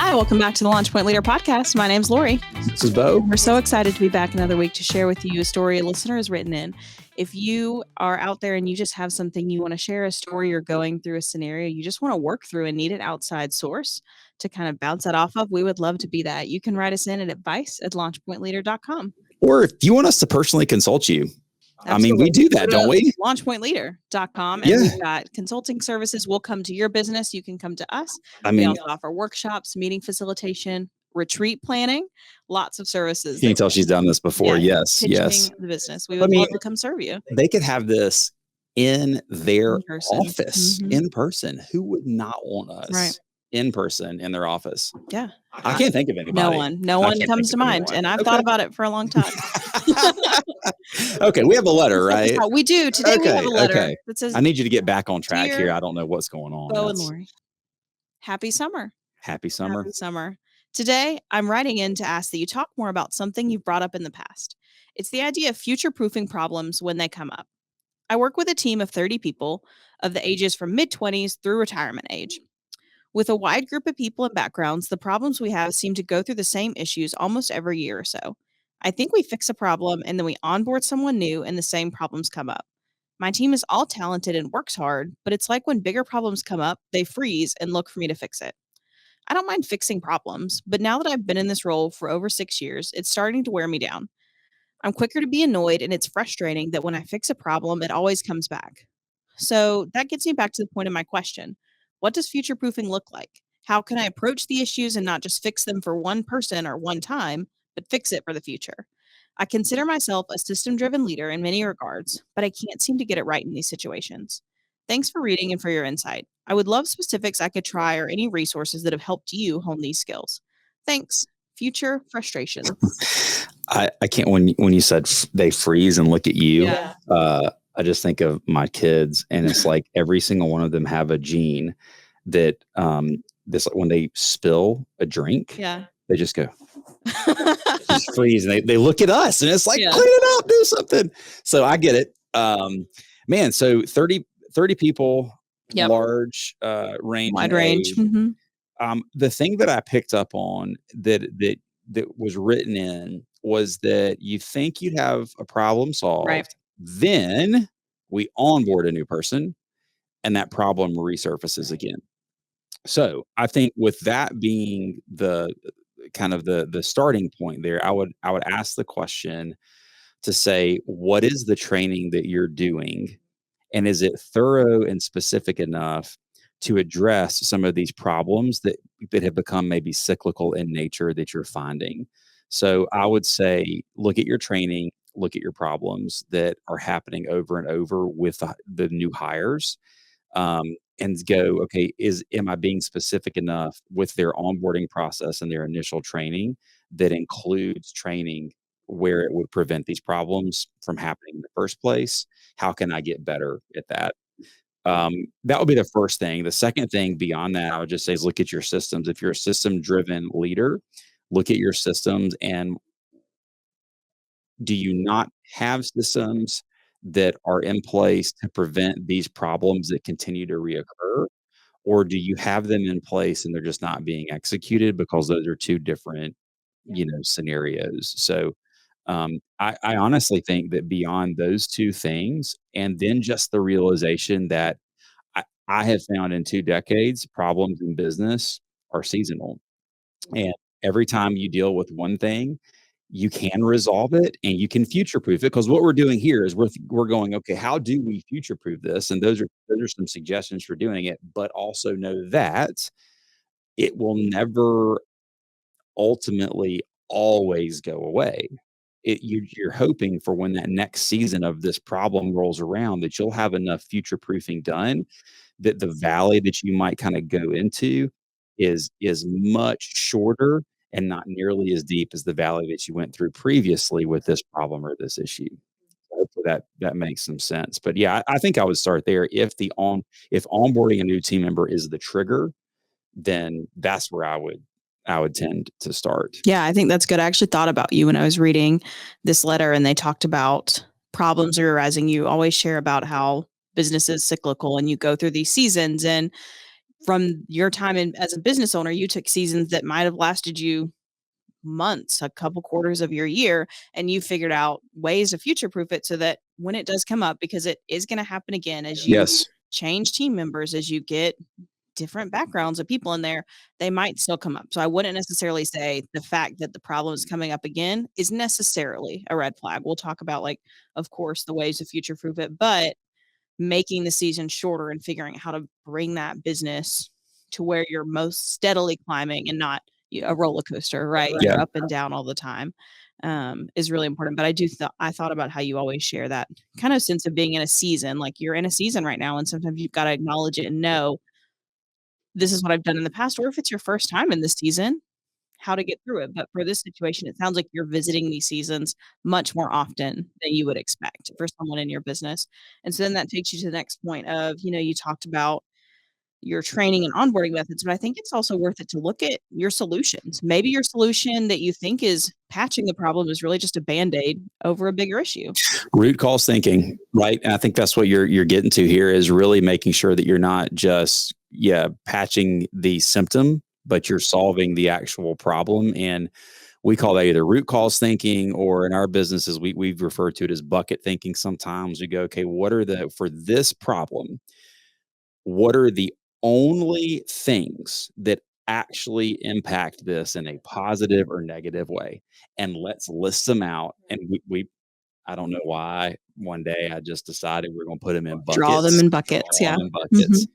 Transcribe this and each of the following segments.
Hi, welcome back to the Launch Point Leader Podcast. My name's Lori. This is Beau. We're so excited to be back another week to share with you a story a listener has written in. If you are out there and you just have something you want to share, a story you're going through, a scenario you just want to work through and need an outside source to kind of bounce that off of, we would love to be that. You can write us in at advice@launchpointleader.com. Or if you want us to personally consult you. Absolutely. I mean, we do that, don't we? Launchpointleader.com. And we've got consulting services. We'll come to your business. You can come to us. We also offer workshops, meeting facilitation, retreat planning, lots of services. You can tell she's done this before. Yes. The business. We would love to come serve you. They could have this in their office, in person. Who would not want us in person in their office? Yeah. I can't think of anybody. No one comes to mind. And I've thought about it for a long time. Okay, we have a letter, right? We do. Today we have a letter that says, I need you to get back on track here. I don't know what's going on. Beau and Lori. Happy summer. Happy summer. Happy summer. Today, I'm writing in to ask that you talk more about something you've brought up in the past. It's the idea of future-proofing problems when they come up. I work with a team of 30 people of the ages from mid-20s through retirement age. With a wide group of people and backgrounds, the problems we have seem to go through the same issues almost every year or so. I think we fix a problem and then we onboard someone new and the same problems come up. My team is all talented and works hard, but it's like when bigger problems come up, they freeze and look for me to fix it. I don't mind fixing problems, but now that I've been in this role for over 6 years, it's starting to wear me down. I'm quicker to be annoyed, and it's frustrating that when I fix a problem, it always comes back. So that gets me back to the point of my question. What does future proofing look like? How can I approach the issues and not just fix them for one person or one time, but fix it for the future? I consider myself a system-driven leader in many regards, but I can't seem to get it right in these situations. Thanks for reading and for your insight. I would love specifics I could try or any resources that have helped you hone these skills. Thanks. Future frustrations. I can't, when you said they freeze and look at you, I just think of my kids, and it's like every single one of them have a gene that when they spill a drink, they just go, just freeze, and they look at us, and it's like, clean it up, do something. So I get it. Man, so 30 people, large range. Wide range. Mm-hmm. The thing that I picked up on that was written in was that you think you'd have a problem solved. Right. Then we onboard a new person and that problem resurfaces again. So I think with that being the kind of the starting point there, I would ask the question to say, what is the training that you're doing? And is it thorough and specific enough to address some of these problems that have become maybe cyclical in nature that you're finding? So I would say, look at your training, look at your problems that are happening over and over with the new hires, and go, okay, am I being specific enough with their onboarding process and their initial training that includes training where it would prevent these problems from happening in the first place? How can I get better at that? That would be the first thing. The second thing beyond that, I would just say, is look at your systems. If you're a system-driven leader, look at your systems, and do you not have systems that are in place to prevent these problems that continue to reoccur? Or do you have them in place and they're just not being executed? Because those are two different, scenarios. So I honestly think that beyond those two things, and then just the realization that I have found in 2 decades, problems in business are seasonal. And every time you deal with one thing, you can resolve it and you can future proof it. Because what we're doing here is we're going, okay, how do we future proof this? And those are some suggestions for doing it, but also know that it will never ultimately always go away. You're hoping for when that next season of this problem rolls around that you'll have enough future proofing done that the valley that you might kind of go into is much shorter and not nearly as deep as the valley that you went through previously with this problem or this issue. Hopefully that makes some sense. But yeah, I think I would start there. If onboarding a new team member is the trigger, then that's where I would tend to start. Yeah, I think that's good. I actually thought about you when I was reading this letter, and they talked about problems are arising. You always share about how business is cyclical and you go through these seasons, and from your time as a business owner, you took seasons that might have lasted you months, a couple quarters of your year, and you figured out ways to future proof it so that when it does come up, because it is going to happen again as you Yes. change team members, as you get different backgrounds of people in there, they might still come up. So I wouldn't necessarily say the fact that the problem is coming up again is necessarily a red flag. We'll talk about, like, of course, the ways to future proof it, but making the season shorter and figuring out how to bring that business to where you're most steadily climbing and not a roller coaster, right? Yeah. You're up and down all the time, is really important. But I thought about how you always share that kind of sense of being in a season, like you're in a season right now, and sometimes you've got to acknowledge it and know this is what I've done in the past, or if it's your first time in this season, how to get through it. But for this situation, it sounds like you're visiting these seasons much more often than you would expect for someone in your business. And so then that takes you to the next point of, you talked about your training and onboarding methods, but I think it's also worth it to look at your solutions. Maybe your solution that you think is patching the problem is really just a band-aid over a bigger issue. Root cause thinking, right? And I think that's what you're getting to here is really making sure that you're not just patching the symptom, but you're solving the actual problem. And we call that either root cause thinking, or in our businesses, we've referred to it as bucket thinking. Sometimes we go, okay, for this problem, what are the only things that actually impact this in a positive or negative way? And let's list them out. And I don't know why one day I just decided we're going to put them in Draw them buckets, in buckets. draw Yeah. them in Mhm. buckets.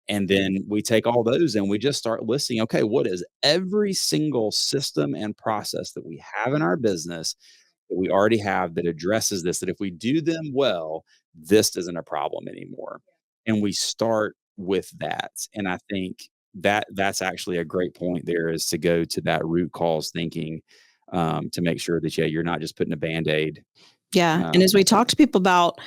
And then we take all those and we just start listing, okay, what is every single system and process that we have in our business that we already have that addresses this, that if we do them well, this isn't a problem anymore. And we start with that. And I think that's actually a great point there, is to go to that root cause thinking, to make sure that, you're not just putting a Band-Aid. Yeah. And as we talk to people about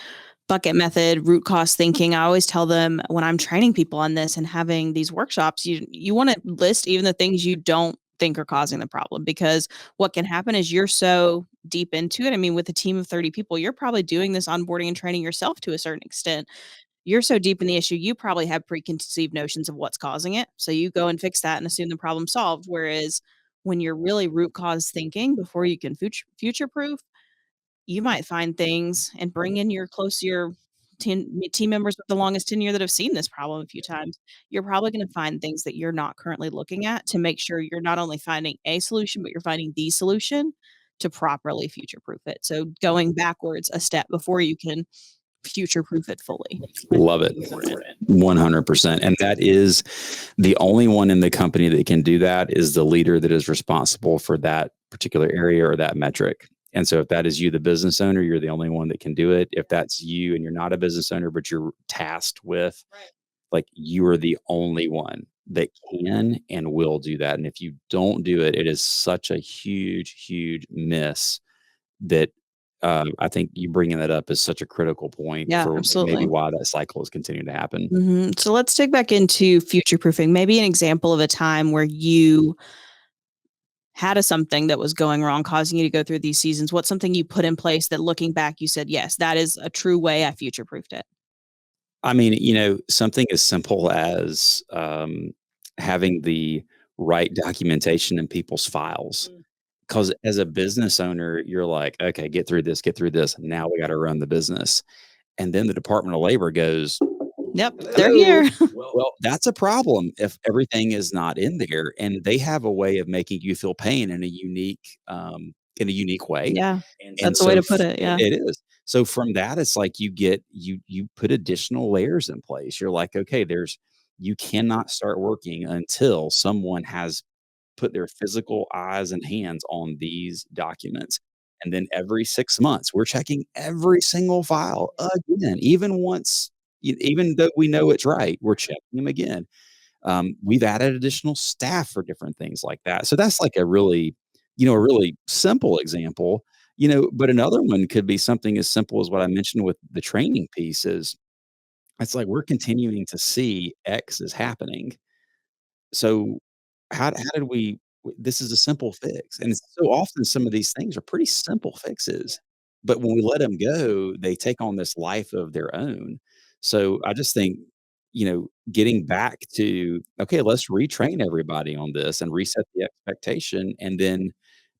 bucket method, root cause thinking, I always tell them when I'm training people on this and having these workshops, you want to list even the things you don't think are causing the problem, because what can happen is you're so deep into it. I mean, with a team of 30 people, you're probably doing this onboarding and training yourself to a certain extent. You're so deep in the issue, you probably have preconceived notions of what's causing it. So you go and fix that and assume the problem solved. Whereas when you're really root cause thinking before you can future proof, you might find things and bring in your 10 team members with the longest tenure that have seen this problem a few times. You're probably gonna find things that you're not currently looking at to make sure you're not only finding a solution, but you're finding the solution to properly future proof it. So going backwards a step before you can future proof it fully. Love it. 100%. And that is the only one in the company that can do that, is the leader that is responsible for that particular area or that metric. And so if that is you, the business owner, you're the only one that can do it. If that's you and you're not a business owner, but you're tasked with, like, you are the only one that can and will do that. And if you don't do it, it is such a huge, huge miss that, I think you bringing that up is such a critical point Yeah, for maybe absolutely. why that cycle is continuing to happen. So let's dig back into future proofing. Maybe an example of a time where you had something that was going wrong, causing you to go through these seasons. What's something you put in place that, looking back, you said, yes, that is a true way I future proofed it? I mean, something as simple as, having the right documentation in people's files. Because as a business owner, you're like, okay, get through this, get through this. Now we got to run the business. And then the Department of Labor goes, Yep, they're hello. here. Well, that's a problem if everything is not in there. And they have a way of making you feel pain in a unique way. Yeah, And that's a way so to put it. Yeah. it is. So from that, it's like you put additional layers in place. You're like, okay, you cannot start working until someone has put their physical eyes and hands on these documents. And then every 6 months, we're checking every single file again, even though we know it's right, we're checking them again. We've added additional staff for different things like that. So that's like a really simple example. But another one could be something as simple as what I mentioned with the training piece. Is it's like we're continuing to see X is happening. So how did this is a simple fix, and so often some of these things are pretty simple fixes, but when we let them go, they take on this life of their own. So I just think getting back to, okay, let's retrain everybody on this and reset the expectation, and then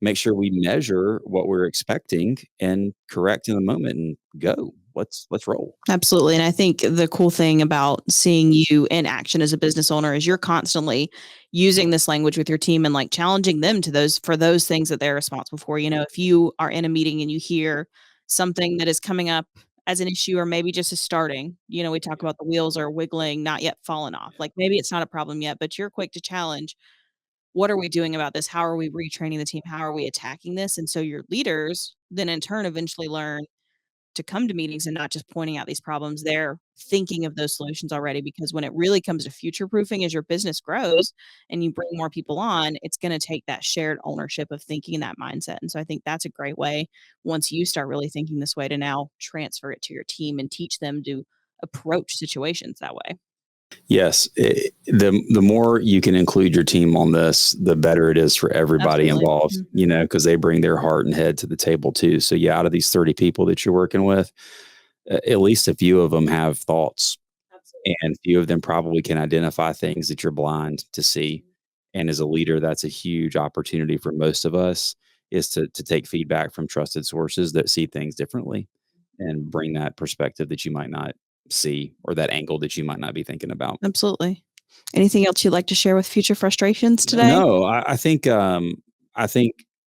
make sure we measure what we're expecting and correct in the moment and go. Let's roll. Absolutely. And I think the cool thing about seeing you in action as a business owner is you're constantly using this language with your team and like challenging them to those for those things that they're responsible for. If you are in a meeting and you hear something that is coming up as an issue or maybe just is starting, we talk about the wheels are wiggling, not yet fallen off. Like maybe it's not a problem yet, but you're quick to challenge. What are we doing about this? How are we retraining the team? How are we attacking this? And so your leaders then in turn eventually learn to come to meetings and not just pointing out these problems. They're thinking of those solutions already because when it really comes to future proofing as your business grows and you bring more people on, it's going to take that shared ownership of thinking in that mindset. And so I think that's a great way once you start really thinking this way to now transfer it to your team and teach them to approach situations that way. Yes, the more you can include your team on this, the better it is for everybody Absolutely. involved, Mhm. because they bring their heart and head to the table too. So yeah, out of these 30 people that you're working with, at least a few of them have thoughts, Absolutely. and a few of them probably can identify things that you're blind to see. And as a leader, that's a huge opportunity for most of us, is to take feedback from trusted sources that see things differently and bring that perspective that you might not see, or that angle that you might not be thinking about. Absolutely. Anything else you'd like to share with future frustrations today? No, I think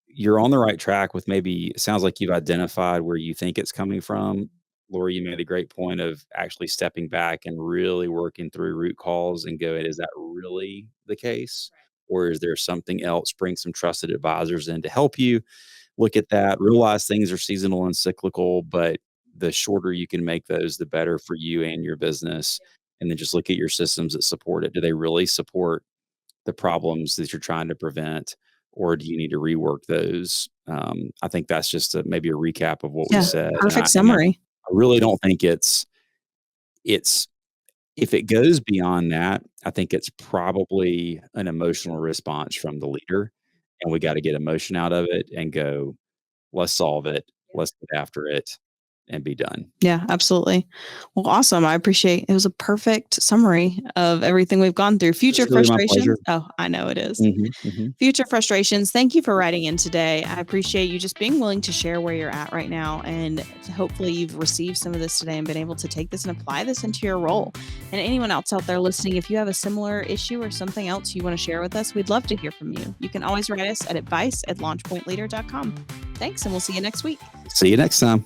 you're on the right track with, maybe it sounds like you've identified where you think it's coming from. Lori, you made a great point of actually stepping back and really working through root cause and go, is that really the case? Or is there something else? Bring some trusted advisors in to help you look at that, realize things are seasonal and cyclical, but the shorter you can make those, the better for you and your business. And then just look at your systems that support it. Do they really support the problems that you're trying to prevent, or do you need to rework those? I think that's just maybe a recap of what we Yeah, said, and perfect I summary. really don't think it's if it goes beyond that, I think it's probably an emotional response from the leader, and we got to get emotion out of it and go, let's solve it, let's get after it, and be done. Yeah, absolutely. Well, awesome. I appreciate it was a perfect summary of everything we've gone through. Future It's really my pleasure. frustrations. Oh, I know it is. Hmm. Future frustrations. Thank you for writing in today. I appreciate you just being willing to share where you're at right now. And hopefully, you've received some of this today and been able to take this and apply this into your role. And anyone else out there listening, if you have a similar issue or something else you want to share with us, we'd love to hear from you. You can always write us at advice@launchpointleader.com. Thanks, and we'll see you next week. See you next time.